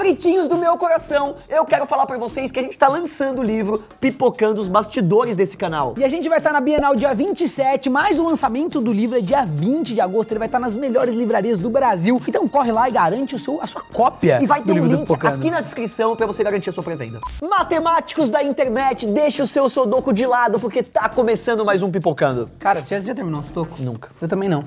Fritinhos do meu coração, eu quero falar pra vocês que a gente tá lançando o livro Pipocando os Bastidores desse canal. E a gente vai estar na Bienal dia 27, mas o lançamento do livro é dia 20 de agosto, ele vai estar nas melhores livrarias do Brasil. Então corre lá e garante a sua cópia. E vai ter do um livro do link Pipocando aqui na descrição pra você garantir a sua pré-venda. Matemáticos da internet, deixa o seu sudoku de lado porque tá começando mais um Pipocando. Cara, você já terminou o sudoku? Nunca. Eu também não.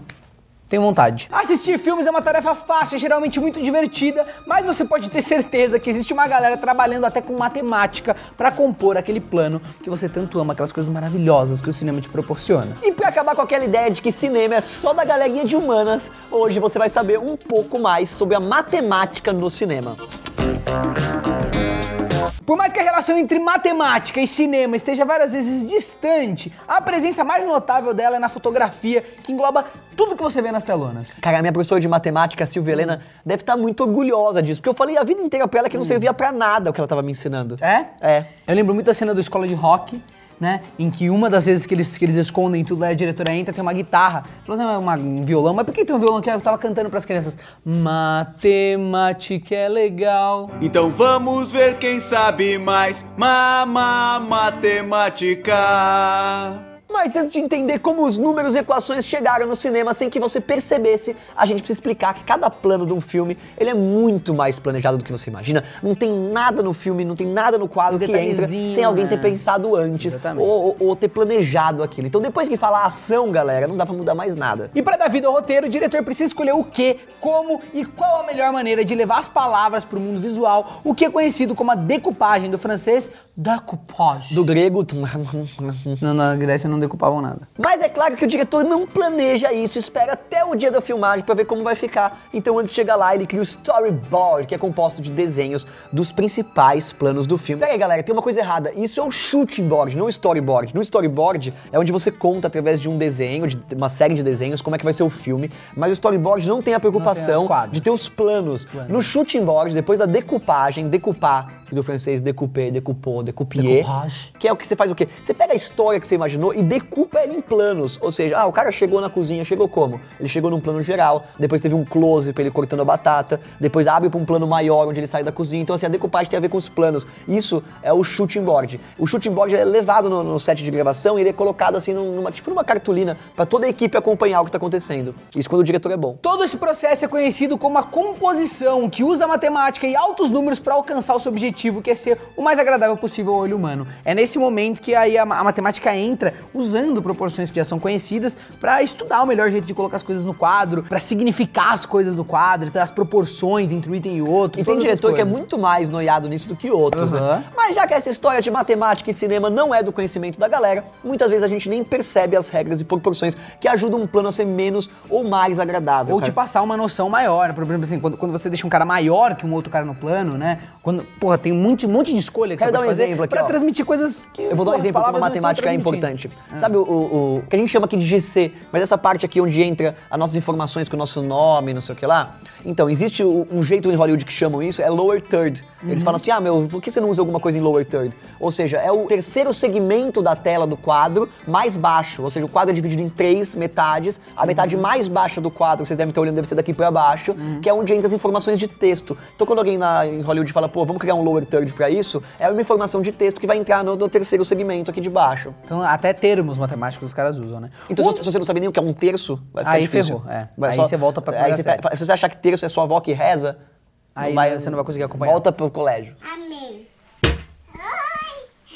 Tenho vontade. Assistir filmes é uma tarefa fácil e geralmente muito divertida, mas você pode ter certeza que existe uma galera trabalhando até com matemática pra compor aquele plano que você tanto ama, aquelas coisas maravilhosas que o cinema te proporciona. E pra acabar com aquela ideia de que cinema é só da galerinha de humanas, hoje você vai saber um pouco mais sobre a matemática no cinema. Por mais que a relação entre matemática e cinema esteja várias vezes distante, a presença mais notável dela é na fotografia, que engloba tudo que você vê nas telonas. Cara, a minha professora de matemática, a Silvia Helena, deve estar muito orgulhosa disso, porque eu falei a vida inteira pra ela que não servia pra nada o que ela tava me ensinando. É? É. Eu lembro muito da cena da escola de rock, né, em que uma das vezes que eles escondem tudo, a diretora entra, tem uma guitarra. Falou, não, é um violão, mas por que tem um violão que eu tava cantando pras crianças? Matemática é legal. Então vamos ver quem sabe mais. Matemática. Mas antes de entender como os números e equações chegaram no cinema sem que você percebesse, a gente precisa explicar que cada plano de um filme, ele é muito mais planejado do que você imagina. Não tem nada no filme, não tem nada no quadro que entra sem alguém ter pensado antes ou ter planejado aquilo. Então depois que fala ação, galera, não dá pra mudar mais nada. E pra dar vida ao roteiro, o diretor precisa escolher o que, como e qual a melhor maneira de levar as palavras pro mundo visual, o que é conhecido como a decoupagem, do francês découpage. Do grego... Não, na Grécia não decupavam nada. Mas é claro que o diretor não planeja isso, espera até o dia da filmagem pra ver como vai ficar. Então antes de chegar lá, ele cria o storyboard, que é composto de desenhos dos principais planos do filme. Pera aí, galera, tem uma coisa errada. Isso é o shooting board, não o storyboard. No storyboard é onde você conta através de um desenho, de uma série de desenhos, como é que vai ser o filme. Mas o storyboard não tem a preocupação de ter os planos. No shooting board, depois da decoupagem, decupar, do francês découper, découpot, découpier, que é o que você faz o quê? Você pega a história que você imaginou e decupa ela em planos. Ou seja, o cara chegou na cozinha, chegou como? Ele chegou num plano geral, depois teve um close pra ele cortando a batata, depois abre pra um plano maior onde ele sai da cozinha. Então assim, a decoupagem tem a ver com os planos. Isso é o shooting board. O shooting board é levado no set de gravação e ele é colocado assim numa cartolina pra toda a equipe acompanhar o que tá acontecendo. Isso quando o diretor é bom. Todo esse processo é conhecido como a composição, que usa a matemática e altos números pra alcançar o seu objetivo, que é ser o mais agradável possível ao olho humano. É nesse momento que aí a matemática entra usando proporções que já são conhecidas para estudar o melhor jeito de colocar as coisas no quadro, para significar as coisas no quadro, as proporções entre um item e outro. E tem diretor que é muito mais noiado nisso do que outros, né? Mas já que essa história de matemática e cinema não é do conhecimento da galera, muitas vezes a gente nem percebe as regras e proporções que ajudam um plano a ser menos ou mais agradável. Ou te passar uma noção maior, por exemplo, assim, quando você deixa um cara maior que um outro cara no plano, né? Quando, porra, tem um monte de escolha que você pode fazer pra transmitir coisas que... Eu vou dar um exemplo como a matemática é importante. Sabe o que a gente chama aqui de GC, mas essa parte aqui onde entra as nossas informações com o nosso nome, não sei o que lá? Então, existe um jeito em Hollywood que chamam isso, é lower third. Eles falam assim, por que você não usa alguma coisa em lower third? Ou seja, é o terceiro segmento da tela do quadro mais baixo, ou seja, o quadro é dividido em 3 metades, a metade mais baixa do quadro, vocês devem estar olhando, deve ser daqui pra baixo, que é onde entra as informações de texto. Então quando alguém em Hollywood fala, vamos criar um lower third pra isso, é uma informação de texto que vai entrar no terceiro segmento aqui de baixo. Então até termos matemáticos os caras usam, né? Então se você não sabe nem o que é um terço, vai ficar difícil. Ferrou, Aí você volta pra primeira série. Se você achar que terço é sua avó que reza, aí você não vai conseguir acompanhar. Volta pro colégio. Amém.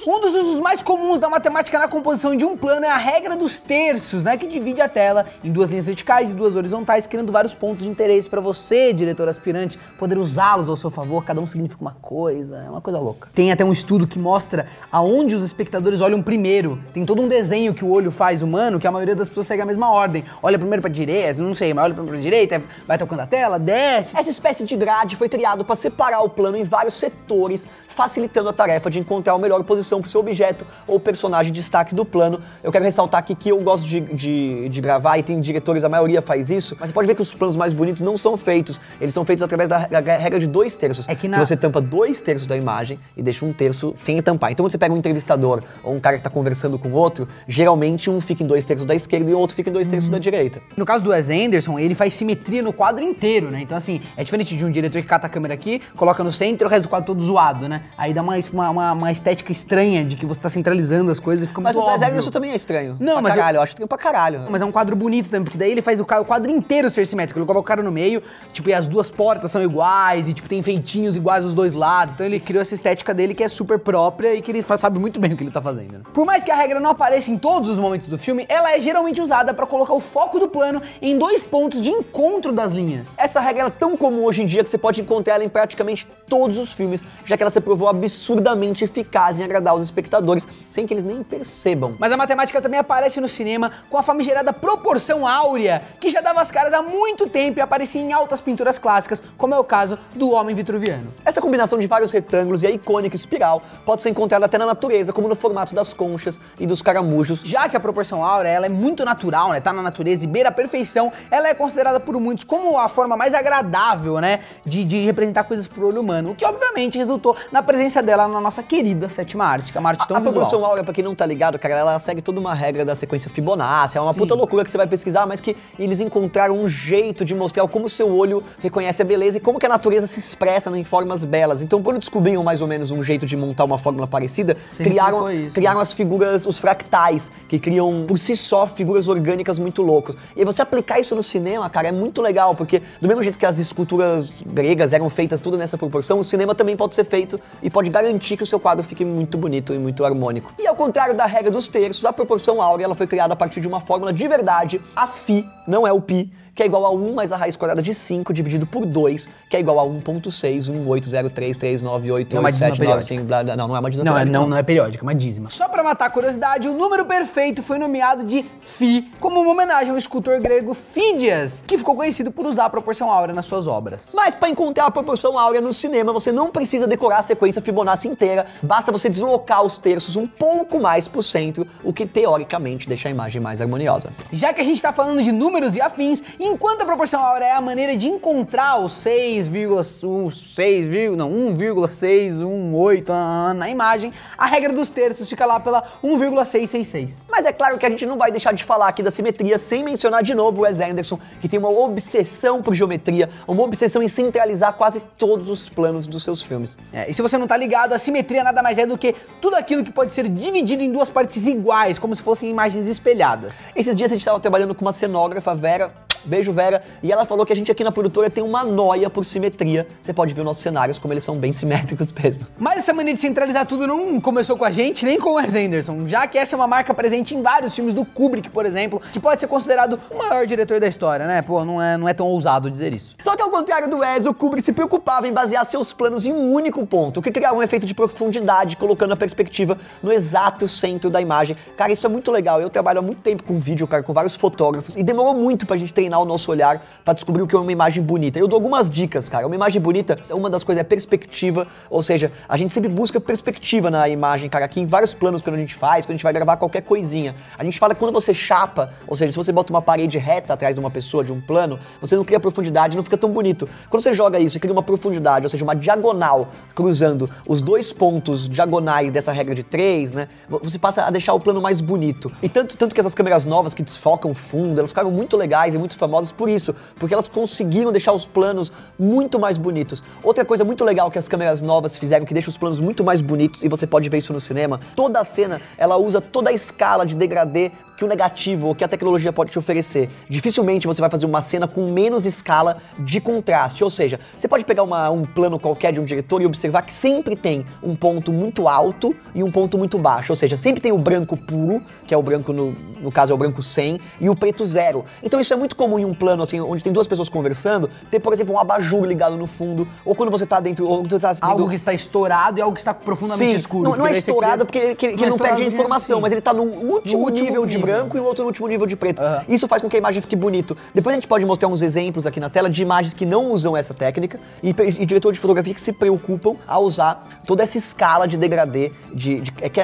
Um dos usos mais comuns da matemática na composição de um plano é a regra dos terços, né, que divide a tela em 2 linhas verticais e 2 horizontais, criando vários pontos de interesse para você, diretor aspirante, poder usá-los ao seu favor. Cada um significa uma coisa, é uma coisa louca. Tem até um estudo que mostra aonde os espectadores olham primeiro. Tem todo um desenho que o olho faz humano, que a maioria das pessoas segue a mesma ordem. Olha primeiro pra direita, não sei, mas olha primeiro pra direita, vai tocando a tela, desce. Essa espécie de grade foi criado para separar o plano em vários setores, facilitando a tarefa de encontrar a melhor posição proporção pro seu objeto ou personagem de destaque do plano. Eu quero ressaltar aqui que eu gosto de gravar, e tem diretores, a maioria faz isso, mas você pode ver que os planos mais bonitos não são feitos. Eles são feitos através da regra de 2/3. É que você tampa 2/3 da imagem e deixa 1/3 sem tampar. Então quando você pega um entrevistador ou um cara que tá conversando com outro, geralmente um fica em 2/3 da esquerda e o outro fica em 2/3 da direita. No caso do Wes Anderson, ele faz simetria no quadro inteiro, né? Então assim, é diferente de um diretor que cata a câmera aqui, coloca no centro e o resto do quadro todo zoado, né? Aí dá uma estética estranha de que você tá centralizando as coisas e fica muito óbvio. Mas o Wes Anderson também é estranho. Não, mas caralho, eu acho estranho pra caralho. Mas é um quadro bonito também, porque daí ele faz o quadro inteiro ser simétrico. Ele coloca o cara no meio, tipo, e as duas portas são iguais, e tipo, tem feitinhos iguais dos dois lados. Então ele criou essa estética dele que é super própria e que ele sabe muito bem o que ele tá fazendo, né? Por mais que a regra não apareça em todos os momentos do filme, ela é geralmente usada pra colocar o foco do plano em 2 pontos de encontro das linhas. Essa regra é tão comum hoje em dia que você pode encontrar ela em praticamente todos os filmes, já que ela se provou absurdamente eficaz em agradar os espectadores, sem que eles nem percebam. Mas a matemática também aparece no cinema com a famigerada proporção áurea, que já dava as caras há muito tempo e aparecia em altas pinturas clássicas, como é o caso do Homem Vitruviano. Essa combinação de vários retângulos e a icônica espiral pode ser encontrada até na natureza, como no formato das conchas e dos caramujos. Já que a proporção áurea ela é muito natural, né, tá na natureza e beira a perfeição, ela é considerada por muitos como a forma mais agradável, né, de representar coisas pro olho humano, o que obviamente resultou na presença dela na nossa querida sétima arte, que é uma arte tão A visual. proporção áurea, pra quem não tá ligado, cara, ela segue toda uma regra da sequência Fibonacci, é uma puta loucura que você vai pesquisar, mas que eles encontraram um jeito de mostrar como o seu olho reconhece a beleza e como que a natureza se expressa em formas belas. Então, quando descobriram mais ou menos um jeito de montar uma fórmula parecida, criaram as figuras, os fractais, que criam por si só figuras orgânicas muito loucas. E você aplicar isso no cinema, cara, é muito legal, porque do mesmo jeito que as esculturas gregas eram feitas tudo nessa proporção, o cinema também pode ser feito e pode garantir que o seu quadro fique muito bonito e muito harmônico. E ao contrário da regra dos terços, a proporção áurea ela foi criada a partir de uma fórmula de verdade, a φ, não é o π, que é igual a 1 mais a raiz quadrada de 5 dividido por 2, que é igual a 1.61803398879, blá, blá. Não é uma dízima periódica. Não é periódica, é uma dízima. Só pra matar a curiosidade, o número perfeito foi nomeado de φ, como uma homenagem ao escultor grego Fídias, que ficou conhecido por usar a proporção áurea nas suas obras. Mas para encontrar a proporção áurea no cinema, você não precisa decorar a sequência Fibonacci inteira, basta você deslocar os terços um pouco mais pro centro, o que teoricamente deixa a imagem mais harmoniosa. Já que a gente tá falando de números e afins, enquanto a proporção áurea é a maneira de encontrar o 1,618 na imagem, a regra dos terços fica lá pela 1,666. Mas é claro que a gente não vai deixar de falar aqui da simetria sem mencionar de novo o Wes Anderson, que tem uma obsessão por geometria, uma obsessão em centralizar quase todos os planos dos seus filmes. E se você não tá ligado, a simetria nada mais é do que tudo aquilo que pode ser dividido em 2 partes iguais, como se fossem imagens espelhadas. Esses dias a gente estava trabalhando com uma cenógrafa, Vera, beijo Vera, e ela falou que a gente aqui na produtora tem uma noia por simetria. Você pode ver os nossos cenários como eles são bem simétricos mesmo. Mas essa mania de centralizar tudo não começou com a gente, nem com o Wes Anderson, já que essa é uma marca presente em vários filmes do Kubrick, por exemplo, que pode ser considerado o maior diretor da história, né? Pô, não é tão ousado dizer isso. Só que ao contrário do Wes, o Kubrick se preocupava em basear seus planos em um único ponto, o que criava um efeito de profundidade, colocando a perspectiva no exato centro da imagem. Cara, isso é muito legal. Eu trabalho há muito tempo com vídeo, cara, com vários fotógrafos, e demorou muito pra gente treinar o nosso olhar pra descobrir o que é uma imagem bonita. Eu dou algumas dicas, cara. Uma imagem bonita, uma das coisas é perspectiva, ou seja, a gente sempre busca perspectiva na imagem, cara. Aqui em vários planos quando a gente vai gravar qualquer coisinha. A gente fala que quando você chapa, ou seja, se você bota uma parede reta atrás de uma pessoa, de um plano, você não cria profundidade, não fica tão bonito. Quando você joga isso e cria uma profundidade, ou seja, uma diagonal cruzando os 2 pontos diagonais dessa regra de 3, né? Você passa a deixar o plano mais bonito. E tanto que essas câmeras novas que desfocam fundo, elas ficaram muito legais e muito famosas por isso, porque elas conseguiram deixar os planos muito mais bonitos. Outra coisa muito legal que as câmeras novas fizeram, que deixa os planos muito mais bonitos, e você pode ver isso no cinema, toda a cena, ela usa toda a escala de degradê que o negativo ou que a tecnologia pode te oferecer. Dificilmente você vai fazer uma cena com menos escala de contraste, ou seja, você pode pegar um plano qualquer de um diretor e observar que sempre tem um ponto muito alto e um ponto muito baixo, ou seja, sempre tem o branco puro, que é o branco, no caso é o branco 100, e o preto 0. Então isso é muito comum em um plano, assim, onde tem 2 pessoas conversando, ter, por exemplo, um abajur ligado no fundo, ou quando você tá dentro, ou você tá algo que está estourado e algo que está profundamente escuro. Não é estourado porque ele não perde a informação, mas ele tá no último nível de branco e o outro no último nível de preto. Isso faz com que a imagem fique bonito. Depois a gente pode mostrar uns exemplos aqui na tela de imagens que não usam essa técnica e diretor de fotografia que se preocupam a usar toda essa escala de degradê,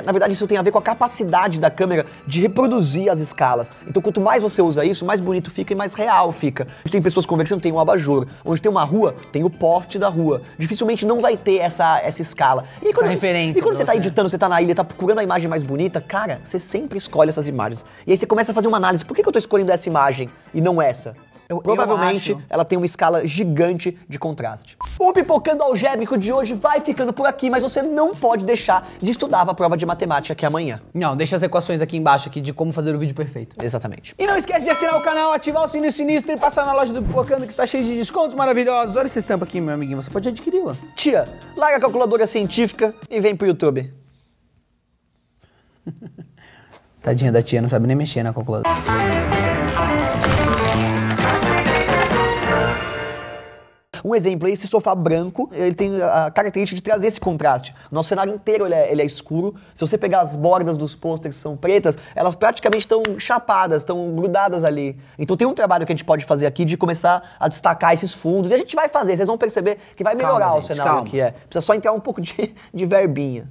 na verdade isso tem a ver com a capacidade da câmera de reproduzir as escalas. Então quanto mais você usa isso, mais bonito fica e mais real fica. Onde tem pessoas conversando, tem um abajur. Onde tem uma rua, tem o poste da rua. Dificilmente não vai ter essa escala. E quando, essa referência. E quando você tá editando, você tá na ilha, tá procurando a imagem mais bonita, cara, você sempre escolhe essas imagens. E aí você começa a fazer uma análise. Por que eu tô escolhendo essa imagem e não essa? Provavelmente ela tem uma escala gigante de contraste. O Pipocando Algébrico de hoje vai ficando por aqui, mas você não pode deixar de estudar para a prova de matemática que é amanhã. Não, deixa as equações aqui embaixo aqui de como fazer o vídeo perfeito. Exatamente. E não esquece de assinar o canal, ativar o sininho sinistro e passar na loja do Pipocando que está cheio de descontos maravilhosos. Olha essa estampa aqui, meu amiguinho, você pode adquiri-la. Tia, larga a calculadora científica e vem pro YouTube. Tadinha da tia, não sabe nem mexer na calculadora. Um exemplo, esse sofá branco, ele tem a característica de trazer esse contraste. O nosso cenário inteiro ele é escuro. Se você pegar as bordas dos pôsteres que são pretas, elas praticamente estão chapadas, estão grudadas ali. Então tem um trabalho que a gente pode fazer aqui de começar a destacar esses fundos. E a gente vai fazer, vocês vão perceber que vai melhorar o cenário que é. Precisa só entrar um pouco de verbinha.